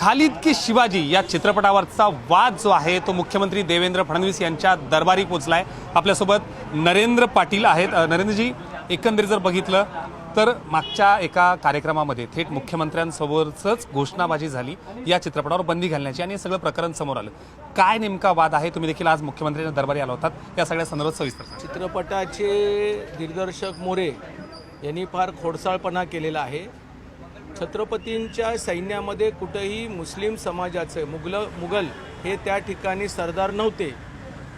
खालिद की शिवाजी या चित्रपटावरचा वाद जो आहे तो मुख्यमंत्री देवेंद्र फडणवीस यांच्या दरबारी पोहोचलाय। आपल्यासोबत नरेंद्र पाटील आहेत। नरेंद्रजी, एकंदरीत जर बघितलं तर मागच्या एका कार्यक्रमामध्ये थेट मुख्यमंत्र्यांसोबतच घोषणाबाजी झाली या चित्रपटावर बंदी घालण्याची आणि हे सगळं प्रकरण समोर आलं। काय नेमका वाद आहे? तुम्ही देखील आज मुख्यमंत्र्यांच्या दरबारी आला होतात, या सगळ्या संदर्भात सविस्तर सांगा। चित्रपटाचे दिग्दर्शक मोरे यांनी फार खोडसाळपणा केलेला आहे। छत्रपतींच्या सैन्यामध्ये कुठेही मुस्लिम समाजाचे मुघल हे त्या ठिकाणी सरदार नव्हते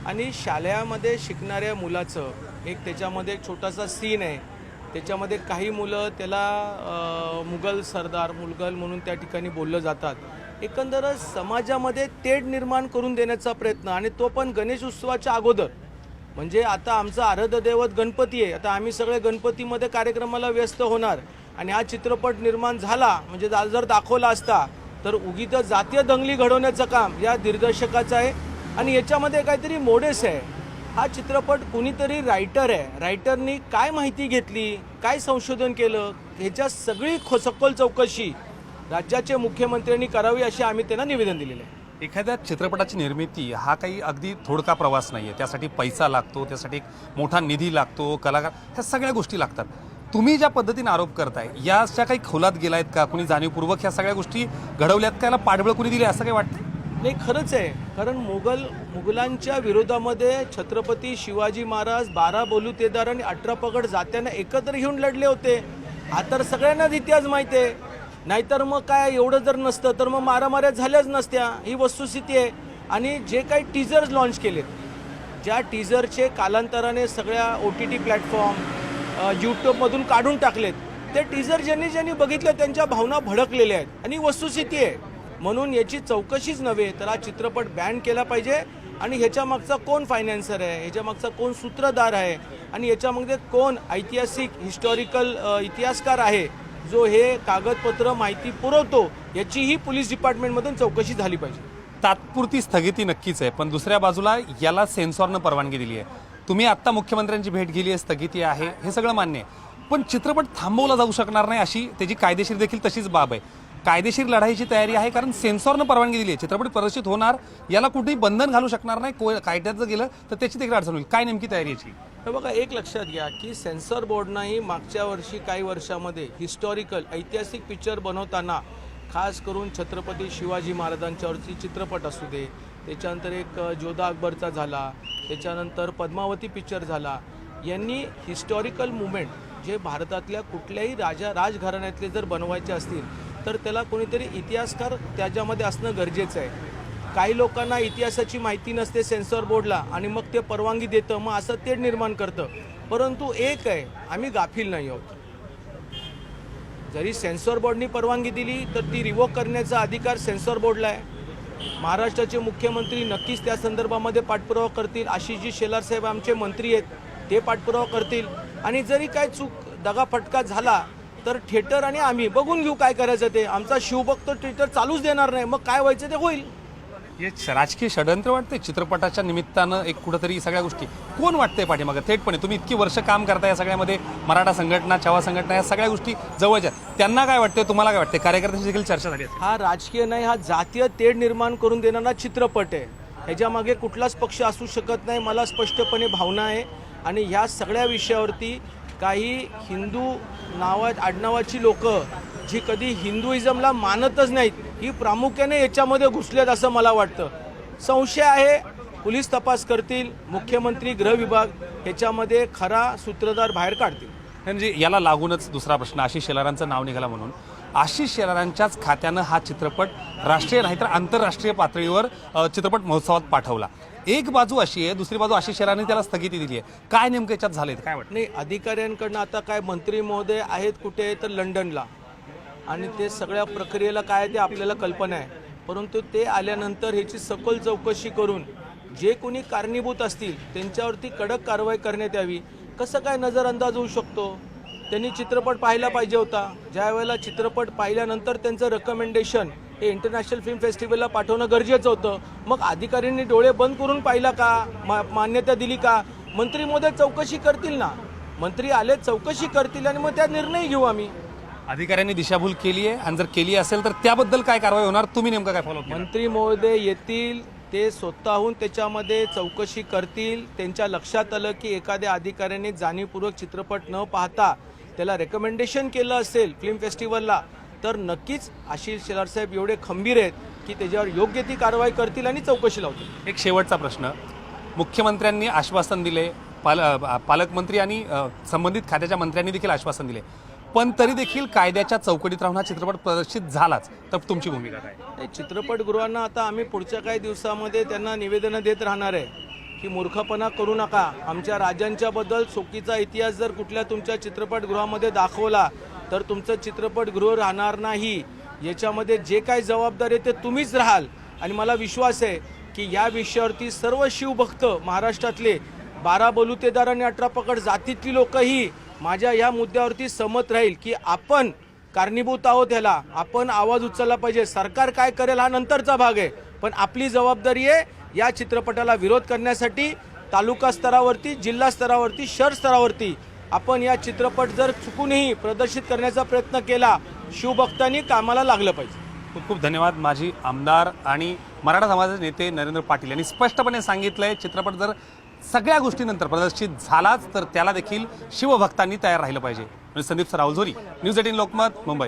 आणि शाळेमध्ये शिकणाऱ्या मुलाचं एक त्याच्यामध्ये एक छोटासा सीन आहे। त्याच्यामध्ये काही मुलं त्याला मुघल सरदार मुघल म्हणून त्या ठिकाणी बोललं जातात। एकंदरच समाजामध्ये तेढ निर्माण करून देण्याचा प्रयत्न, आणि तो पण गणेश उत्सवाच्या अगोदर। म्हणजे आता आमचा आराध्य दैवत गणपती आहे, आता आम्ही सगळे गणपतीमध्ये कार्यक्रमाला व्यस्त होणार आणि हा चित्रपट निर्माण झाला म्हणजे जर दाखवला असता तर उगीच जातीय दंगली घडवण्याचं काम या दिग्दर्शकाचं आहे। आणि याच्यामध्ये काहीतरी मोडेस आहे। हा चित्रपट कुणीतरी रायटर आहे, रायटरनी काय माहिती घेतली, काय संशोधन केलं, ह्याच्या सगळी सखोल चौकशी राज्याचे मुख्यमंत्र्यांनी करावी अशी आम्ही त्यांना निवेदन दिलेलं आहे। एखाद्या चित्रपटाची निर्मिती हा काही अगदी थोडका प्रवास नाहीये, त्यासाठी पैसा लागतो, त्यासाठी एक मोठा निधी लागतो, कलाकार, ह्या सगळ्या गोष्टी लागतात। तुम्ही ज्या पद्धतीने आरोप करताय याच्या काही खोलात गेलायत का? कुणी जाणीवपूर्वक ह्या सगळ्या गोष्टी घडवल्यात का? याला पाठबळ कुणी दिले असं काही वाटतं? नाही, खरंच आहे। कारण मुघलांच्या विरोधामध्ये छत्रपती शिवाजी महाराज 12 बलुतेदार आणि 18 पगड जात्यांना एकत्र घेऊन लढले होते। हा तर सगळ्यांनाच इतिहास माहिती आहे। नाहीतर मग काय, एवढं जर नसतं तर मग मारामाऱ्या झाल्याच नसत्या, ही वस्तुस्थिती आहे। आणि जे काही टीजर्स लॉन्च केलेत, ज्या टीजरचे कालांतराने सगळ्या OTT प्लॅटफॉर्म यूट्यूबमधून काढून टाकलेत, ते टीजर ज्यांनी बघितलं त्यांच्या भावना भडकलेल्या आहेत आणि वस्तुस्थिती आहे। म्हणून याची चौकशीच नव्हे तर हा चित्रपट बॅन केला पाहिजे। आणि ह्याच्या मागचा कोण फायनान्सर आहे, ह्याच्या मागचा कोण सूत्रधार आहे, आणि याच्यामध्ये कोण ऐतिहासिक हिस्टॉरिकल इतिहासकार आहे जो हे कागदपत्र माहिती पुरवतो, याचीही पोलीस डिपार्टमेंटमधून चौकशी झाली पाहिजे। तात्पुरती स्थगिती नक्कीच आहे, पण दुसऱ्या बाजूला याला सेन्सॉरनं परवानगी दिली आहे। तुम्ही आत्ता मुख्यमंत्र्यांची भेट गेली आहे, स्थगिती आहे, हे सगळं मान्य आहे, पण चित्रपट थांबवला जाऊ शकणार नाही अशी त्याची कायदेशीर देखील तशीच बाब आहे। कायदेशीर लढाईची तयारी आहे, कारण सेन्सॉरनं परवानगी दिली आहे, चित्रपट प्रदर्शित होणार, याला कुठेही बंधन घालू शकणार नाही। कायद्यात जर गेलं तर त्याची देखील अडचण होईल। काय नेमकी तयारी याची? बघा, एक लक्षात घ्या की सेन्सॉर बोर्डनंही मागच्या वर्षी काही वर्षामध्ये हिस्टॉरिकल ऐतिहासिक पिक्चर बनवताना खास करून छत्रपती शिवाजी महाराजांच्यावरची चित्रपट असू दे, त्याच्यानंतर एक जोधा अकबरचा झाला, त्याच्यानंतर पद्मावती पिक्चर झाला, यांनी हिस्टॉरिकल मुवमेंट जे भारतातल्या कुठल्याही राजघराण्यातले जर बनवायचे असतील तर त्याला कोणीतरी इतिहासकार त्याच्यामध्ये असणं गरजेचं आहे। काही लोकांना इतिहासाची माहिती नसते सेन्सॉर बोर्डला, आणि मग ते परवानगी देतं, मग असं तेढ निर्माण करतं। परंतु एक आहे, आम्ही गाफील नाही आहोत। जरी सेन्सॉर बोर्डनी परवानगी दिली तर ती रिवोक करण्याचा अधिकार सेन्सॉर बोर्डला आहे। महाराष्ट्राचे मुख्यमंत्री नक्कीच त्या संदर्भामध्ये पाठपुरावा करतील। आशिषजी शेलार साहेब आमचे मंत्री आहेत, ते पाठपुरावा करतील। आणि जरी काय दगाफटका झाला तर थिएटर आणि आम्ही बघून घेऊ काय करायचं ते। आमचा शिवभक्त थिएटर चालूच देणार नाही, मग काय व्हायचं ते होईल। हे राजकीय षडयंत्र वाटते चित्रपटाच्या निमित्तानं, एक कुठंतरी सगळ्या गोष्टी कोण वाटतंय पाठीमागं थेटपणे? तुम्ही इतकी वर्ष काम करता या सगळ्यामध्ये, मराठा संघटना, चवा संघटना, या सगळ्या गोष्टी जवळच्या, त्यांना काय वाटतंय, तुम्हाला काय वाटतंय? कार्यकर्त्यांची देखील चर्चा झाली आहे। हा राजकीय नाही, हा जातीय तेढ निर्माण करून देणारा चित्रपट आहे। ह्याच्यामागे कुठलाच पक्ष असू शकत नाही, मला स्पष्टपणे भावना आहे। आणि ह्या सगळ्या विषयावरती काही हिंदू आडनावाची लोक जी कधी हिंदुइझमला मानतच नाहीत, ही प्रामुख्याने याच्यामध्ये घुसलेत असं मला वाटतं। संशय आहे, पोलीस तपास करतील, मुख्यमंत्री गृह विभाग ह्याच्यामध्ये खरा सूत्रधार बाहेर काढतील। म्हणजे याला लागूनच दुसरा प्रश्न, आशिष शेलारांचं नाव निघालं म्हणून आशिष शेलारांच्याच खात्यानं हा चित्रपट राष्ट्रीय नाही तर आंतरराष्ट्रीय पातळीवर चित्रपट महोत्सवात पाठवला। एक बाजू अशी आहे, दुसरी बाजू आशिष शेलारांनी त्याला स्थगिती दिली आहे। काय नेमकं याच्यात झालंय, काय वाटतं? नाही, अधिकाऱ्यांकडनं आता काय मंत्री महोदय आहेत कुठे तर लंडनला, आणि ते सगळ्या प्रक्रियेला काय ते आपल्याला कल्पना आहे। परंतु ते आल्यानंतर ह्याची सखोल चौकशी करून जे कोणी कारणीभूत असतील त्यांच्यावरती कडक कारवाई करण्यात यावी। कसं काय नजरअंदाज होऊ शकतो? त्यांनी चित्रपट पाहायला पाहिजे होता। ज्या वेळेला चित्रपट पाहिल्यानंतर त्यांचं रेकमेंडेशन हे इंटरनॅशनल फिल्म फेस्टिवलला पाठवणं गरजेचं होतं। मग अधिकाऱ्यांनी डोळे बंद करून पाहिला का, मान्यता दिली का? मंत्री महोदय चौकशी करतील ना, मंत्री आले चौकशी करतील आणि मग त्यात निर्णय घेऊ आम्ही। अधिकाऱ्यांनी दिशाभूल केली आहे आणि जर केली असेल तर त्याबद्दल काय कारवाई होणार, तुम्ही नेमकं काय फॉलोअप मंत्री महोदय येतील, ते स्वतःहून त्याच्यामध्ये चौकशी करतील. त्यांच्या लक्षात आलं की एखाद्या अधिकाऱ्याने जाणीवपूर्वक चित्रपट न पाहता त्याला रेकमेंडेशन केलं असेल फिल्म फेस्टिवलला, तर नक्कीच आशिष शेलार साहेब एवढे खंबीर आहेत की त्याच्यावर योग्य ती कारवाई करतील आणि चौकशी लावतील. एक शेवटचा प्रश्न, मुख्यमंत्र्यांनी आश्वासन दिले, पालकमंत्री आणि संबंधित खात्याच्या मंत्र्यांनी देखील आश्वासन दिले, पण तरी देखील कायद्याच्या चौकटीत राहून हा चित्रपट प्रदर्शित झालाच, तर तुमची भूमिका काय? नाही, चित्रपटगृहांना आता आम्ही पुढच्या काही दिवसामध्ये त्यांना निवेदनं देत राहणार आहे की मूर्खपणा करू नका. आमच्या राजांच्या बद्दल चुकीचा इतिहास जर कुठल्या तुमच्या चित्रपटगृहामध्ये दाखवला तर तुमचं चित्रपटगृह राहणार नाही. याच्यामध्ये जे काही जबाबदारी आहे ते तुम्हीच राहाल. आणि मला विश्वास आहे की या विषयावरती सर्व शिवभक्त महाराष्ट्रातले 12 बलुतेदार आणि 18 पकड जातीतली लोकही माझ्या या मुद्द्यावरती सहमत राहील की आपण कारणीभूत आहोत. ह्याला आपण आवाज उचलला पाहिजे. सरकार काय करेल हा नंतरचा भाग आहे, पण आपली जबाबदारी आहे या चित्रपटाला विरोध करण्यासाठी तालुका स्तरावरती, जिल्हा स्तरावरती, शहर स्तरावरती आपण या चित्रपट जर चुकूनही प्रदर्शित करण्याचा प्रयत्न केला, शिवभक्तांनी कामाला लागलं पाहिजे. खूप खूप धन्यवाद. माजी आमदार आणि मराठा समाजाचे नेते नरेंद्र पाटील यांनी स्पष्टपणे सांगितलंय, चित्रपट जर सगळ्या गोष्टीनंतर प्रदर्शित झालाच तर त्याला देखील शिवभक्तांनी तयार राहिलं पाहिजे. संदीप राहुल झोरी, न्यूज 18 लोकमत, मुंबई.